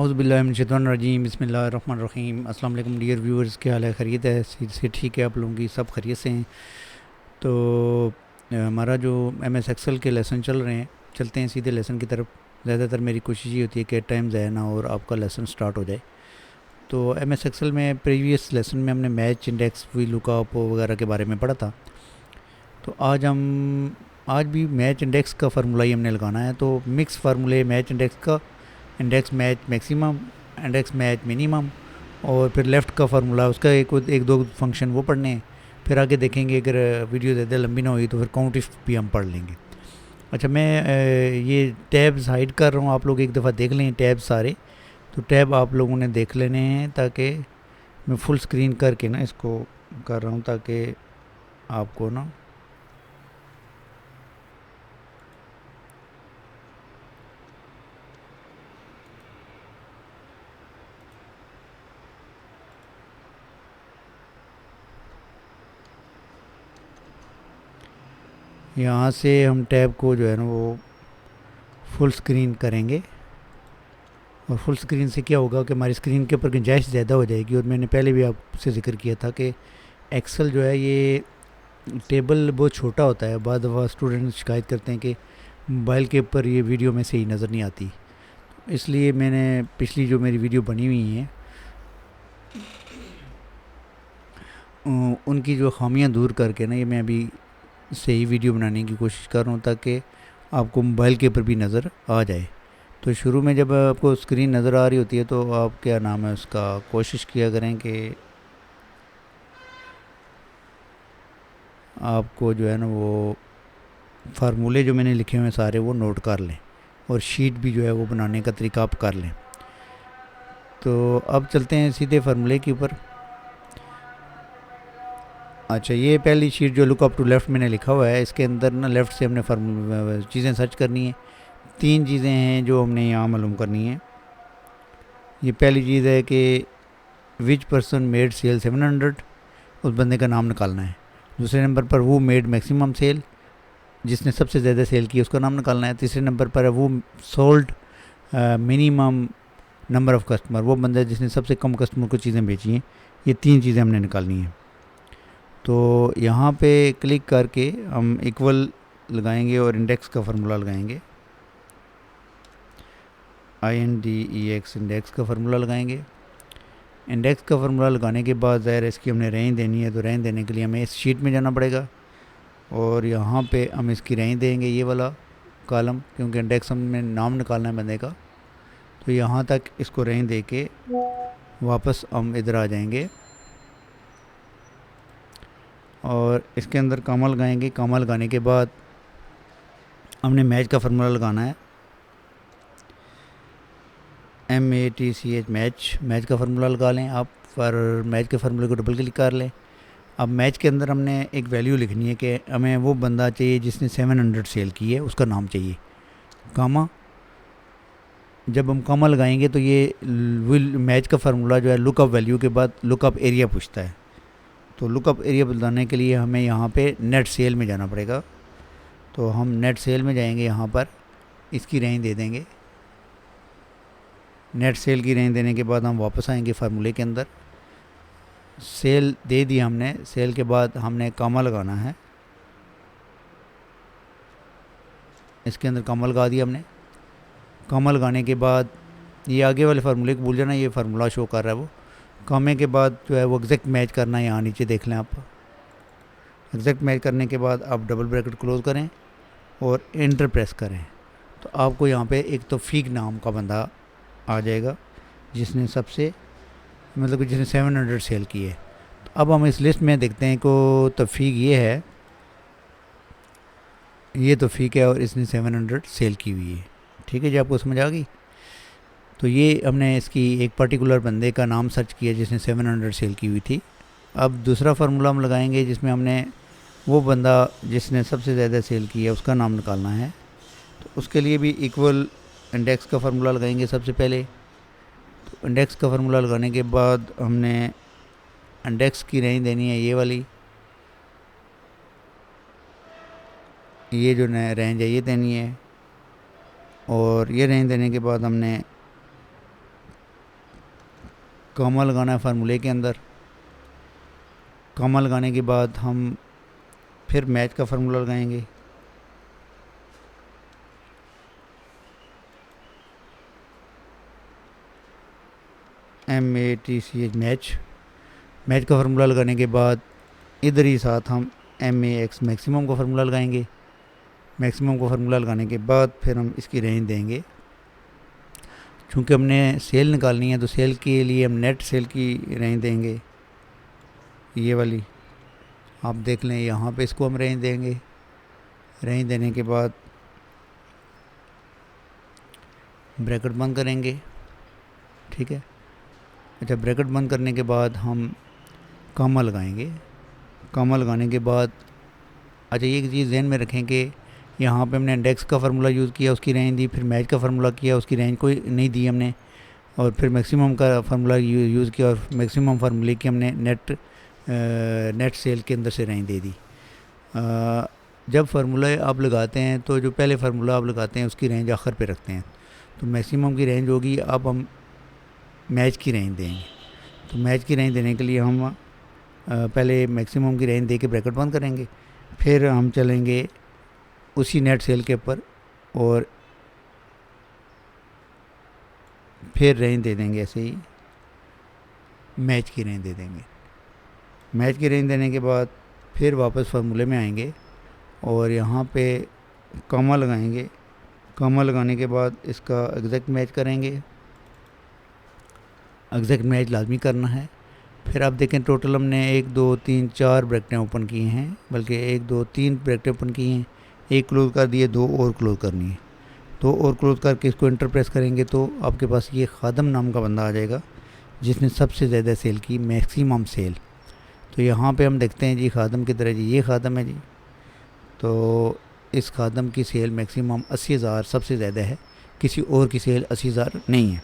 औज़ुबिल्लाहिमिनश्शैतानिर्रजीम बिस्मिल्लाहिर्रहमानिर्रहीम। अस्सलाम वालेकुम डियर व्यूअर्स, क्या हाल है? खैरियत है? से ठीक है? आप लोगों की सब खैरियत से हैं? तो हमारा जो एम एस एक्सेल के लेसन चल रहे हैं, चलते हैं सीधे लेसन की तरफ। ज़्यादातर मेरी कोशिश ये होती है कि टाइम ज़ाया ना हो और आपका लेसन स्टार्ट हो जाए। तो एम एस एक्सेल में प्रीवियस लेसन में हमने मैच, इंडेक्स, वी लुकअप वगैरह के बारे में पढ़ा था। तो आज भी मैच इंडेक्स का फार्मूला ही हमने लगाना है। तो मिक्स फार्मूले मैच इंडेक्स का, index match maximum, index match minimum, और फिर लेफ़्ट का फार्मूला उसका एक दो फंक्शन वो पढ़ने हैं। फिर आगे देखेंगे, अगर वीडियो ज़्यादा लंबी ना हुई तो फिर काउंट इफ भी हम पढ़ लेंगे। अच्छा, मैं ये टैब्स हाइड कर रहा हूँ, आप लोग एक दफ़ा देख लें टैब सारे। तो टैब आप लोगों ने देख लेने हैं, ताकि मैं फुल स्क्रीन करके ना इसको कर रहा हूँ, ताकि आपको ना यहाँ से हम टैब को जो है ना वो फुल स्क्रीन करेंगे। और फुल स्क्रीन से क्या होगा कि हमारी स्क्रीन के ऊपर गुंजाइश ज़्यादा हो जाएगी। और मैंने पहले भी आपसे ज़िक्र किया था कि एक्सेल जो है ये टेबल बहुत छोटा होता है। बाद दफ़ा स्टूडेंट शिकायत करते हैं कि मोबाइल के ऊपर ये वीडियो में सही नज़र नहीं आती। इसलिए मैंने पिछली जो मेरी वीडियो बनी हुई हैं उनकी जो खामियां दूर करके ना ये मैं अभी सही वीडियो बनाने की कोशिश कर रहा हूँ, ताकि आपको मोबाइल के ऊपर भी नज़र आ जाए। तो शुरू में जब आपको स्क्रीन नज़र आ रही होती है तो आप क्या नाम है उसका कोशिश किया करें कि आपको जो है ना वो फार्मूले जो मैंने लिखे हुए हैं सारे वो नोट कर लें, और शीट भी जो है वो बनाने का तरीका आप कर लें। तो अब चलते हैं सीधे फार्मूले के ऊपर। अच्छा, ये पहली शीट जो लुक अप टू लेफ़्ट मैंने लिखा हुआ है, इसके अंदर ना लेफ़्ट से हमने चीज़ें सर्च करनी है। तीन चीज़ें हैं जो हमने यहाँ मालूम करनी है। ये पहली चीज़ है कि विच पर्सन मेड सेल 700, उस बंदे का नाम निकालना है। दूसरे नंबर पर वो मेड मैक्सिमम सेल, जिसने सबसे ज़्यादा सेल की उसका नाम निकालना है। तीसरे नंबर पर है वो sold minimum number of customer, वो बंदा जिसने सबसे कम कस्टमर को चीज़ें बेची हैं। ये तीन चीज़ें हमने निकालनी हैं। तो यहाँ पे क्लिक करके हम इक्वल लगाएंगे और इंडेक्स का फार्मूला लगाएंगे। INDEX इंडेक्स का फार्मूला लगाएंगे। इंडेक्स का फार्मूला लगाने के बाद ज़ाहिर इसकी हमने रेंज देनी है। तो रेंज देने के लिए हमें इस शीट में जाना पड़ेगा, और यहाँ पे हम इसकी रेंज देंगे ये वाला कॉलम, क्योंकि इंडेक्स हमें नाम निकालना है बंदे का। तो यहाँ तक इसको रेंज दे के वापस हम इधर आ जाएंगे और इसके अंदर कॉमा लगाएंगे। कॉमा लगाने के बाद हमने मैच का फार्मूला लगाना है, MATCH मैच का फार्मूला लगा लें आप। पर मैच के फार्मूले को डबल क्लिक कर लें। अब मैच के अंदर हमने एक वैल्यू लिखनी है कि हमें वो बंदा चाहिए जिसने 700 सेल की है, उसका नाम चाहिए। कामा, जब हम कामा लगाएंगे तो ये मैच का फार्मूला जो है लुकअप वैल्यू के बाद लुकअप एरिया पूछता है। तो लुकअप एरिया बताने के लिए हमें यहाँ पे नेट सेल में जाना पड़ेगा। तो हम नेट सेल में जाएंगे, यहाँ पर इसकी रेंज दे देंगे। नेट सेल की रेंज देने के बाद हम वापस आएंगे फार्मूले के अंदर। सेल दे दी हमने, सेल के बाद हमने कामा लगाना है। इसके अंदर कामा लगा दिया हमने। कामा लगाने के बाद ये आगे वाले फार्मूले को भूल जाना, ये फार्मूला शो कर रहा है वो। कामे के बाद जो है वो एग्जैक्ट मैच करना है, यहाँ नीचे देख लें आप। एग्जैक्ट मैच करने के बाद आप डबल ब्रैकेट क्लोज करें और एंटर प्रेस करें। तो आपको यहाँ पे एक तौफीक नाम का बंदा आ जाएगा जिसने सबसे मतलब कि जिसने 700 सेल की है। तो अब हम इस लिस्ट में देखते हैं को तौफीक ये है, ये तौफीक है और इसने 700 सेल की हुई है। ठीक है जी, आपको समझ आ गई? तो ये हमने इसकी एक पर्टिकुलर बंदे का नाम सर्च किया जिसने 700 सेल की हुई थी। अब दूसरा फार्मूला हम लगाएंगे जिसमें हमने वो बंदा जिसने सबसे ज़्यादा सेल की है उसका नाम निकालना है। तो उसके लिए भी इक्वल इंडेक्स का फार्मूला लगाएंगे सबसे पहले। तो इंडेक्स का फार्मूला लगाने के बाद हमने इंडेक्स की रेंज देनी है ये वाली, ये जो रेंज है ये देनी है। और ये रेंज देने के बाद हमने कॉमा लगाना है फार्मूले के अंदर। कॉमा लगाने के बाद हम फिर मैच का फार्मूला लगाएंगे। MATCH match. मैच का फार्मूला लगाने के बाद इधर ही साथ हम MAX मैक्सिमम का फार्मूला लगाएंगे। मैक्सिमम का फार्मूला लगाने के बाद फिर हम इसकी रेंज देंगे। चूँकि हमने सेल निकालनी है तो सेल के लिए हम नेट सेल की रेंज देंगे, ये वाली आप देख लें। यहाँ पे इसको हम रेंज देंगे। रेंज देने के बाद ब्रैकेट बंद करेंगे, ठीक है। अच्छा, ब्रैकेट बंद करने के बाद हम कॉमा लगाएंगे। कॉमा लगाने के बाद अच्छा ये चीज़ ध्यान में रखें कि यहाँ पे हमने इंडेक्स का फार्मूला यूज़ किया, उसकी रेंज दी, फिर मैच का फार्मूला किया, उसकी रेंज कोई नहीं दी हमने, और फिर मैक्सिमम का फार्मूला यूज़ किया और मैक्सिमम फार्मूले की हमने नेट सेल के अंदर से रेंज दे दी। जब फार्मूला आप लगाते हैं तो जो पहले फार्मूला आप लगाते हैं उसकी रेंज आखिर पे रखते हैं। तो मैक्सिमम की रेंज होगी, अब हम मैच की रेंज देंगे। तो मैच की रेंज देने के लिए हम पहले मैक्सिमम की रेंज दे के ब्रैकेट बंद करेंगे, फिर हम चलेंगे उसी नेट सेल के ऊपर और फिर रेंज दे देंगे। ऐसे ही मैच की रेंज दे देंगे। मैच की रेंज देने के बाद फिर वापस फार्मूले में आएंगे और यहाँ पे कॉमा लगाएंगे। कॉमा लगाने के बाद इसका एग्जैक्ट मैच करेंगे। एग्जैक्ट मैच लाजमी करना है। फिर आप देखें टोटल हमने 1 2 3 4 ब्रैकेटें ओपन की हैं, बल्कि 1 2 3 ब्रैकेटें ओपन की हैं, एक क्लोज कर दिए, 2 और क्लोज करनी है। 2 और क्लोज करके इसको इंटर प्रेस करेंगे तो आपके पास ये खादम नाम का बंदा आ जाएगा जिसने सबसे ज़्यादा सेल की, मैक्सिमम सेल। तो यहाँ पे हम देखते हैं जी खादम की तरह, जी ये खादम है जी। तो इस खादम की सेल मैक्सिमम 80,000 सबसे ज़्यादा है, किसी और की सेल 80,000 नहीं है।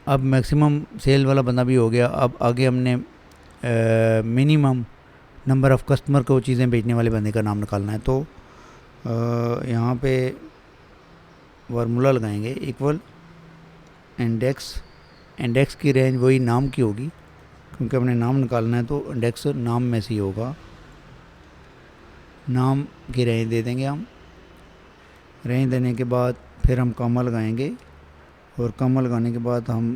अब मैक्सिमम सेल वाला बंदा भी हो गया। अब आगे हमने मिनिमम नंबर ऑफ़ कस्टमर को चीज़ें बेचने वाले बंदे का नाम निकालना है। तो यहाँ पे फार्मूला लगाएंगे इक्वल इंडेक्स। इंडेक्स की रेंज वही नाम की होगी, क्योंकि हमने नाम निकालना है तो इंडेक्स नाम में से ही होगा। नाम की रेंज दे देंगे हम। रेंज देने के बाद फिर हम कॉमा लगाएंगे और कॉमा लगाने के बाद हम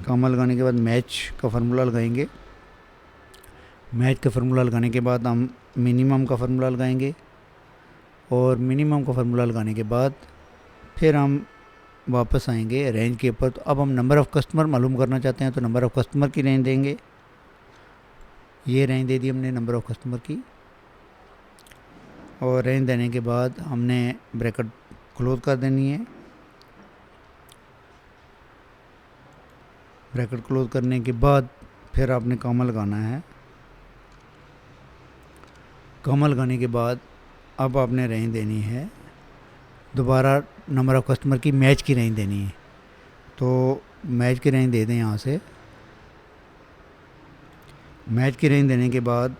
कॉमा लगाने के बाद मैच का फार्मूला लगाएंगे। मैच का फार्मूला लगाने के बाद हम मिनिमम का फार्मूला लगाएंगे और मिनिमम का फार्मूला लगाने के बाद फिर हम वापस आएंगे रेंज के ऊपर। तो अब हम नंबर ऑफ़ कस्टमर मालूम करना चाहते हैं तो नंबर ऑफ़ कस्टमर की रेंज देंगे। ये रेंज दे दी हमने नंबर ऑफ़ कस्टमर की, और रेंज देने के बाद हमने ब्रैकेट क्लोज कर देनी है। ब्रैकेट क्लोज करने के बाद फिर आपने कॉमा लगाना है। कॉमा लगाने के बाद अब आपने रेंज देनी है, दोबारा नंबर ऑफ़ कस्टमर की मैच की रेंज देनी है। तो मैच की रेंज दे दें यहाँ से। मैच की रेंज देने के बाद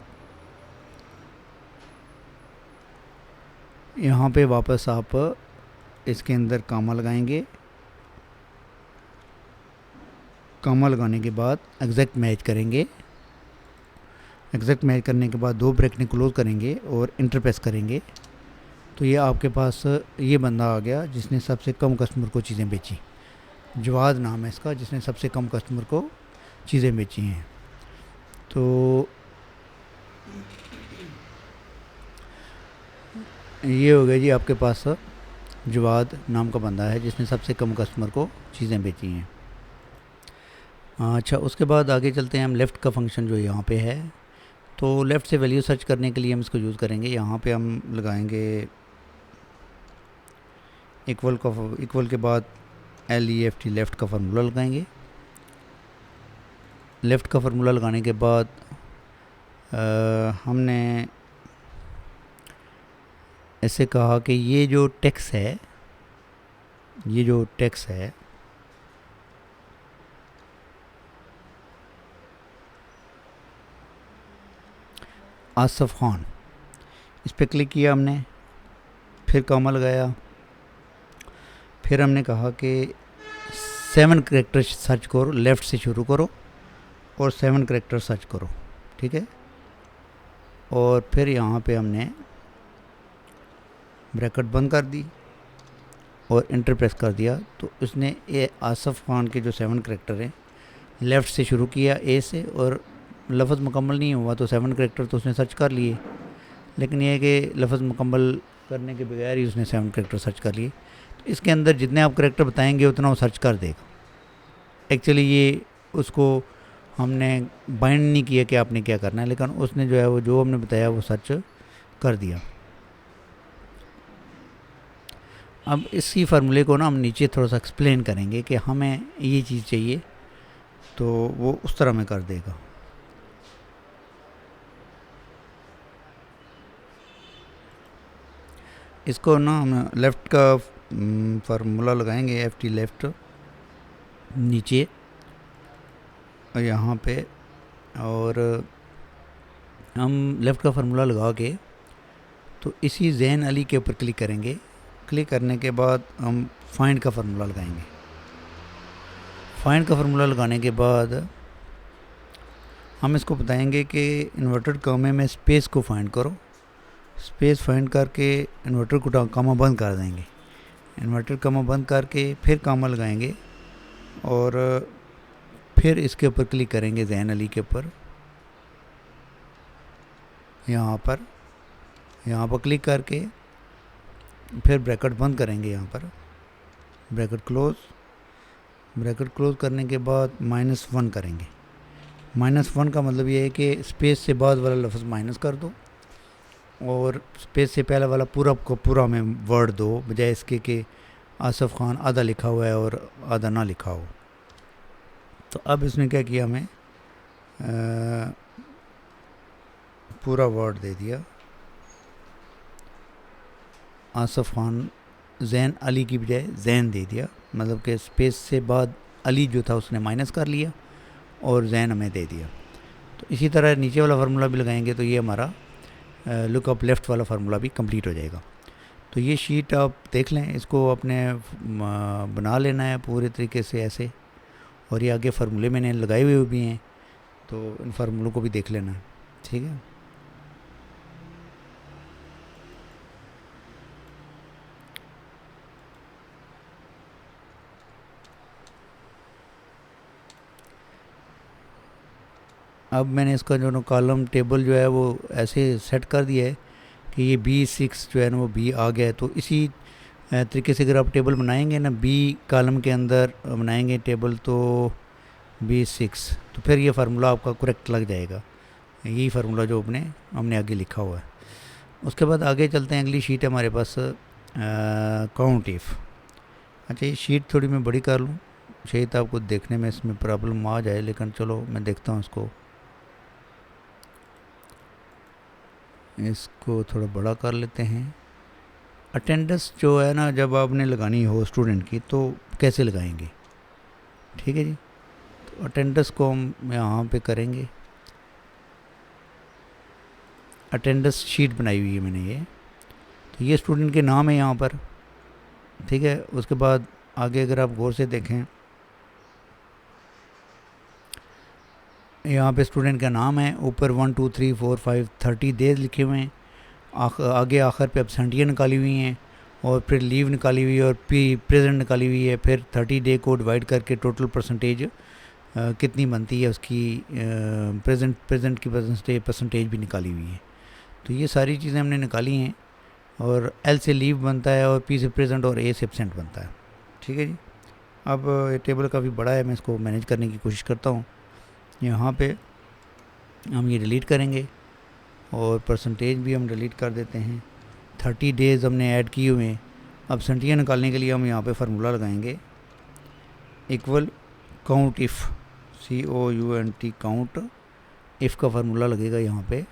यहाँ पे वापस आप इसके अंदर कॉमा लगाएंगे। कॉमा लगाने के बाद एग्जैक्ट मैच करेंगे। एग्जैक्ट मैच करने के बाद 2 ब्रैकेटें क्लोज करेंगे और इंटर प्रेस करेंगे। तो ये आपके पास ये बंदा आ गया जिसने सबसे कम कस्टमर को चीज़ें बेची। जवाद नाम है इसका, जिसने सबसे कम कस्टमर को चीज़ें बेची हैं। तो ये हो गया जी, आपके पास जवाद नाम का बंदा है जिसने सबसे कम कस्टमर को चीज़ें बेची हैं। अच्छा, उसके बाद आगे चलते हैं हम। लेफ़्ट का फंक्शन जो यहाँ पे है, तो लेफ़्ट से वैल्यू सर्च करने के लिए हम इसको यूज़ करेंगे। यहाँ पे हम लगाएंगे इक्वल के बाद LEFT लेफ़्ट का फार्मूला लगाएंगे। लेफ़्ट का फार्मूला लगाने के बाद हमने ऐसे कहा कि ये जो टैक्स है आसफ़ खान, इस पर क्लिक किया हमने। फिर कॉमा लगाया, फिर हमने कहा कि 7 करेक्टर सर्च करो, लेफ़्ट से शुरू करो और 7 करेक्टर सर्च करो, ठीक है। और फिर यहाँ पे हमने ब्रैकेट बंद कर दी और इंटर प्रेस कर दिया, तो उसने ये आसफ़ खान के जो 7 करेक्टर हैं लेफ़्ट से शुरू किया ए से, और लफ्ज़ मुकम्मल नहीं हुआ तो 7 करेक्टर तो उसने सर्च कर लिए, लेकिन ये है कि लफ्ज़ मुकम्मल करने के बगैर ही उसने 7 करेक्टर सर्च कर लिए। तो इसके अंदर जितने आप करेक्टर बताएंगे उतना वो सर्च कर देगा। एक्चुअली ये उसको हमने बाइंड नहीं किया कि आपने क्या करना है, लेकिन उसने जो है वो जो हमने बताया वो सर्च कर दिया। अब इसी फार्मूले को ना हम नीचे थोड़ा सा एक्सप्लेन करेंगे कि हमें ये चीज़ चाहिए, तो वो उस तरह में कर देगा। इसको ना हम लेफ़्ट का फार्मूला लगाएंगे, FT लेफ़्ट नीचे यहाँ पे, और हम लेफ़्ट का फार्मूला लगा के तो इसी ज़ैन अली के ऊपर क्लिक करेंगे। क्लिक करने के बाद हम फाइंड का फार्मूला लगाएंगे। फाइंड का फार्मूला लगाने के बाद हम इसको बताएंगे कि इन्वर्टेड कॉमे में स्पेस को फाइंड करो। स्पेस फाइंड करके इन्वर्टेड को कॉमा बंद कर देंगे। इन्वर्टेड कॉमा बंद करके फिर कॉमा लगाएंगे और फिर इसके ऊपर क्लिक करेंगे ज़ैन अली के ऊपर, यहाँ पर क्लिक करके फिर ब्रैकेट बंद करेंगे। यहाँ पर ब्रैकेट क्लोज करने के बाद -1 करेंगे। -1 का मतलब ये है कि स्पेस से बाद वाला लफ्ज़ माइनस कर दो और स्पेस से पहले वाला पूरा को पूरा में वर्ड दो, बजाय इसके कि आसफ़ खान आधा लिखा हुआ है और आधा ना लिखा हो। तो अब इसने क्या किया, हमें पूरा वर्ड दे दिया। आसफ़ खान ज़ैन अली की बजाय ज़ैन दे दिया, मतलब कि स्पेस से बाद अली जो था उसने माइनस कर लिया और ज़ैन हमें दे दिया। तो इसी तरह नीचे वाला फार्मूला भी लगाएंगे तो ये हमारा लुकअप लेफ़्ट वाला फार्मूला भी कंप्लीट हो जाएगा। तो ये शीट आप देख लें, इसको अपने बना लेना है पूरे तरीके से ऐसे, और ये आगे फार्मूले मैंने लगाए हुए भी हैं, तो इन फार्मूलों को भी देख लेना है, ठीक है। अब मैंने इसका जो कॉलम टेबल जो है वो ऐसे सेट कर दिया है कि ये B6 जो है ना वो B आ गया है। तो इसी तरीके से अगर आप टेबल बनाएंगे ना, B कॉलम के अंदर बनाएंगे टेबल तो B6, तो फिर ये फार्मूला आपका करेक्ट लग जाएगा। यही फार्मूला जो हमने आगे लिखा हुआ है। उसके बाद आगे चलते हैं, अगली शीट है हमारे पास काउंट इफ़। अच्छा, ये शीट थोड़ी मैं बड़ी कर लूँ, शायद आपको देखने में इसमें प्रॉब्लम आ जाए, लेकिन चलो मैं देखता हूँ इसको थोड़ा बड़ा कर लेते हैं। अटेंडेंस जो है ना, जब आपने लगानी हो स्टूडेंट की तो कैसे लगाएंगे, ठीक है जी। तो अटेंडेंस को हम यहाँ पे करेंगे। अटेंडेंस शीट बनाई हुई है मैंने ये, तो ये स्टूडेंट के नाम है यहाँ पर, ठीक है। उसके बाद आगे अगर आप गौर से देखें, यहाँ पे स्टूडेंट का नाम है, ऊपर 1 2 3 4 5 30 डेज लिखे हुए हैं। आगे आखिर पे एब्सेंटियाँ निकाली हुई हैं और फिर लीव निकाली हुई है और प्रेजेंट निकाली हुई है। फिर 30 डे को डिवाइड करके टोटल परसेंटेज कितनी बनती है उसकी, प्रेजेंट की परसेंटेज भी निकाली हुई है। तो ये सारी चीज़ें हमने निकाली हैं, और L से लीव बनता है और P से प्रेजेंट और A से एब्सेंट बनता है, ठीक है जी। अब ये टेबल काफ़ी बड़ा है, मैं इसको मैनेज करने की कोशिश करता हूँ। यहाँ पे हम ये डिलीट करेंगे और परसेंटेज भी हम डिलीट कर देते हैं। 30 डेज़ हमने ऐड किए हुए हैं। अब सेंटियाँ निकालने के लिए हम यहाँ पे फार्मूला लगाएंगे, equal count if, COUNT count if का फार्मूला लगेगा यहाँ पे।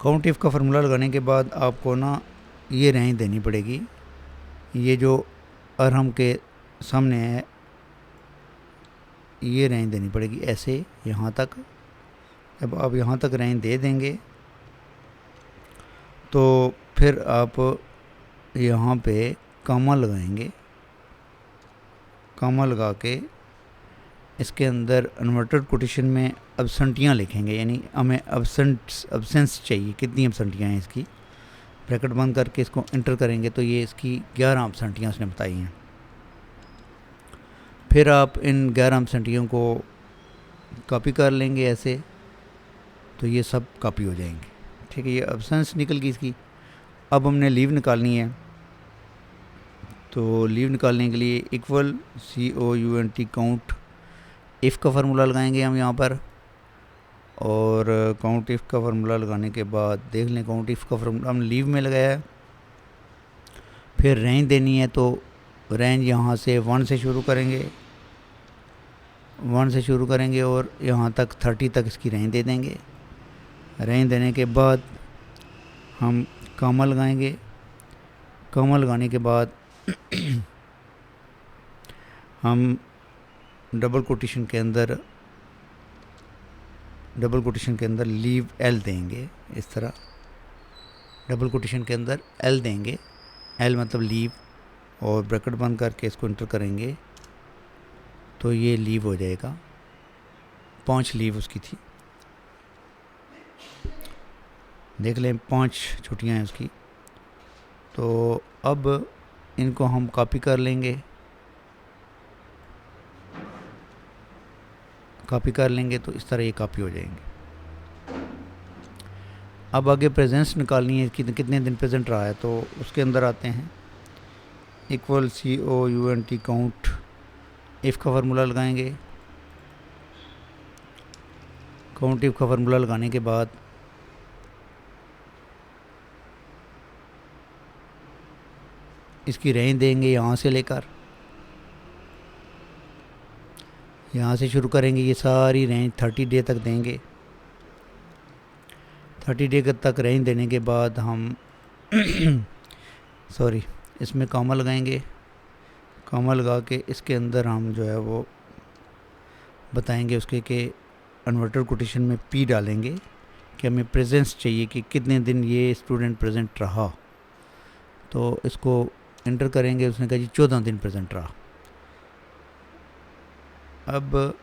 काउंट इफ़ का फार्मूला लगाने के बाद आपको ना ये रेंज देनी पड़ेगी, ये जो अरहम के सामने है ये रेंज देनी पड़ेगी ऐसे यहाँ तक। जब आप यहाँ तक रेंज दे देंगे तो फिर आप यहाँ पे कॉमा लगाएंगे, कॉमा लगा के इसके अंदर इन्वर्टेड कोटेशन में एब्सेंटियाँ लिखेंगे, यानी हमें एब्सेंस चाहिए, कितनी एब्सेंटियाँ हैं इसकी, ब्रैकेट बंद करके इसको इंटर करेंगे तो ये इसकी 11 एब्सेंटियाँ उसने बताई हैं। फिर आप इन 11 एब्सेंटियों को कॉपी कर लेंगे ऐसे, तो ये सब कॉपी हो जाएंगे। ठीक है, ये एब्सेंस निकल गई इसकी। अब हमने लीव निकालनी है, तो लीव निकालने के लिए इक्वल COUNT काउंट इफ़ का फार्मूला लगाएंगे हम यहाँ पर, और काउंट इफ़ का फार्मूला लगाने के बाद देख लें, काउंट इफ़ का फार्मूला हम लीव में लगाया है। फिर रेंज देनी है, तो रेंज यहाँ से 1 से शुरू करेंगे, 1 से शुरू करेंगे और यहाँ तक 30 तक इसकी रेंज दे देंगे। रेंज देने के बाद हम कॉमा लगाएंगे, कॉमा लगाने के बाद हम डबल कोटेशन के अंदर लीव एल देंगे, इस तरह डबल कोटेशन के अंदर एल देंगे, एल मतलब लीव, और ब्रैकेट बंद करके इसको इंटर करेंगे तो ये लीव हो जाएगा। 5 लीव उसकी थी, देख लें 5 छुट्टियाँ हैं उसकी। तो अब इनको हम कॉपी कर लेंगे, कॉपी कर लेंगे तो इस तरह ये कॉपी हो जाएंगे। अब आगे प्रेजेंस निकालनी है कि कितने दिन प्रेजेंट रहा है, तो उसके अंदर आते हैं इक्वल COUNT काउंट इफ़ का फार्मूला लगाएंगे। काउंट इफ़ का फार्मूला लगाने के बाद इसकी रेंज देंगे, यहाँ से लेकर यहाँ से शुरू करेंगे, ये सारी रेंज 30 डे तक देंगे। 30 डे तक रेंज देने के बाद हम सॉरी इसमें कॉमा लगाएंगे, कॉमा लगा के इसके अंदर हम जो है वो बताएंगे उसके कि इन्वर्टेड कोटेशन में P डालेंगे कि हमें प्रेजेंस चाहिए कि कितने दिन ये स्टूडेंट प्रेजेंट रहा। तो इसको इंटर करेंगे, उसने कहा जी 14 दिन प्रेजेंट रहा। अब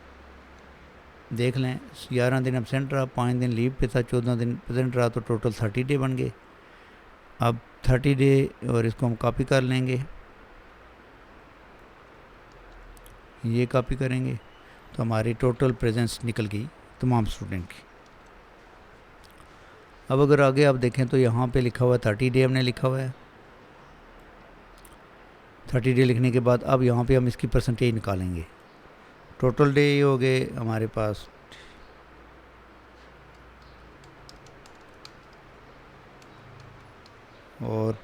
देख लें 11 दिन एबसेंट रहा, 5 दिन लीव पे था, 14 दिन प्रेजेंट रहा, तो टोटल 30 डे बन गए। अब 30 डे और इसको हम कॉपी कर लेंगे, ये कॉपी करेंगे तो हमारी टोटल प्रेजेंस निकल गई तमाम स्टूडेंट की। अब अगर आगे आप देखें तो यहाँ पे लिखा हुआ है 30 डे हमने लिखा हुआ है। 30 डे लिखने के बाद अब यहाँ पे हम इसकी परसेंटेज निकालेंगे। टोटल डे हो गए हमारे पास, और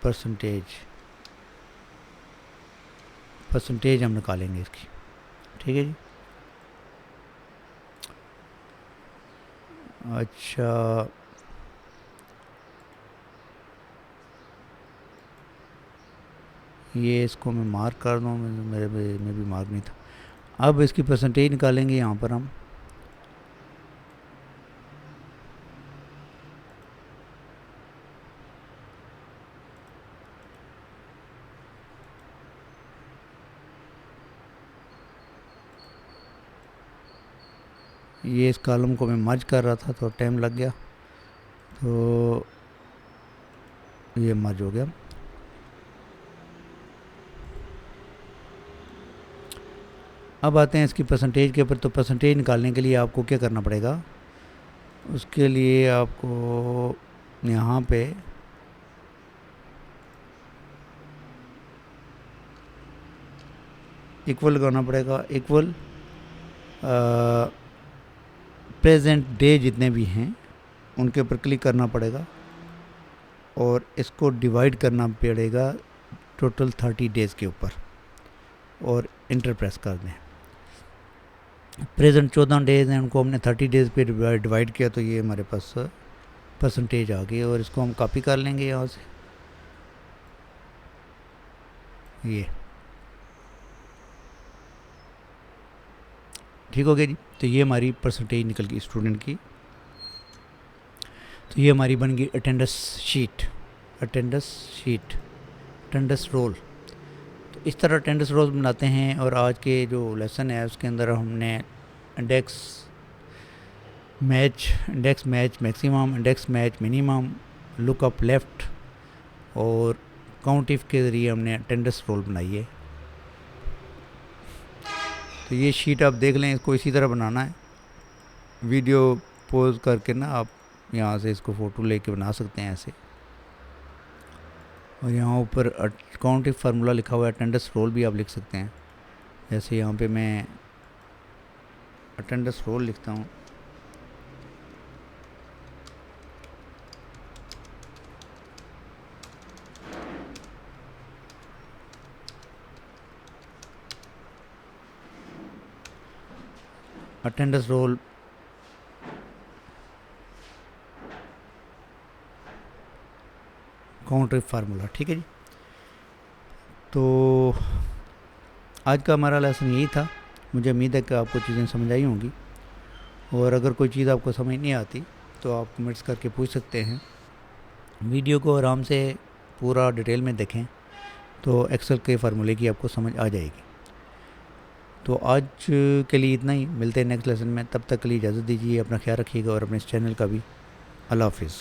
परसेंटेज हम निकालेंगे इसकी। ठीक है जी, अच्छा ये इसको मैं मार्क कर दूँ, मेरे में भी मार्क नहीं था। अब इसकी परसेंटेज निकालेंगे यहाँ पर हम। ये इस कॉलम को मैं मर्ज कर रहा था तो टाइम लग गया, तो ये मर्ज हो गया। अब आते हैं इसकी परसेंटेज के ऊपर। तो परसेंटेज निकालने के लिए आपको क्या करना पड़ेगा, उसके लिए आपको यहाँ पे इक्वल लगाना पड़ेगा, इक्वल प्रेजेंट डे जितने भी हैं उनके ऊपर क्लिक करना पड़ेगा और इसको डिवाइड करना पड़ेगा टोटल 30 डेज़ के ऊपर और इंटर प्रेस कर दें। प्रेजेंट 14 डेज़ हैं, उनको हमने 30 डेज़ पे डिवाइड किया, तो ये हमारे पास परसेंटेज आ गई। और इसको हम कॉपी कर लेंगे यहाँ से, ये ठीक हो गया जी। तो ये हमारी परसेंटेज निकल गई स्टूडेंट की। तो ये हमारी बन गई attendance sheet. Attendance sheet, attendance roll. तो इस तरह अटेंडेंस रोल बनाते हैं। और आज के जो लेसन है उसके अंदर हमने index match maximum, index match minimum, lookup left और काउंट इफ के ज़रिए हमने अटेंडेंस रोल बनाई है। तो ये शीट आप देख लें, इसको इसी तरह बनाना है। वीडियो पॉज करके ना आप यहाँ से इसको फ़ोटो लेके बना सकते हैं ऐसे। और यहाँ ऊपर काउंट इफ फार्मूला लिखा हुआ है, अटेंडेंस रोल भी आप लिख सकते हैं। जैसे यहाँ पे मैं अटेंडेंस रोल लिखता हूँ, attendance roll count if formula. ठीक है जी। तो आज का हमारा लेसन यही था। मुझे उम्मीद है कि आपको चीज़ें समझ आई होंगी। और अगर कोई चीज़ आपको समझ नहीं आती तो आप कमेंट्स करके पूछ सकते हैं। वीडियो को आराम से पूरा डिटेल में देखें तो एक्सेल के फार्मूले की आपको समझ आ जाएगी। तो आज के लिए इतना ही, मिलते हैं नेक्स्ट लेसन में। तब तक के लिए इजाज़त दीजिए, अपना ख्याल रखिएगा और अपने इस चैनल का भी। अल्लाह हाफिज़।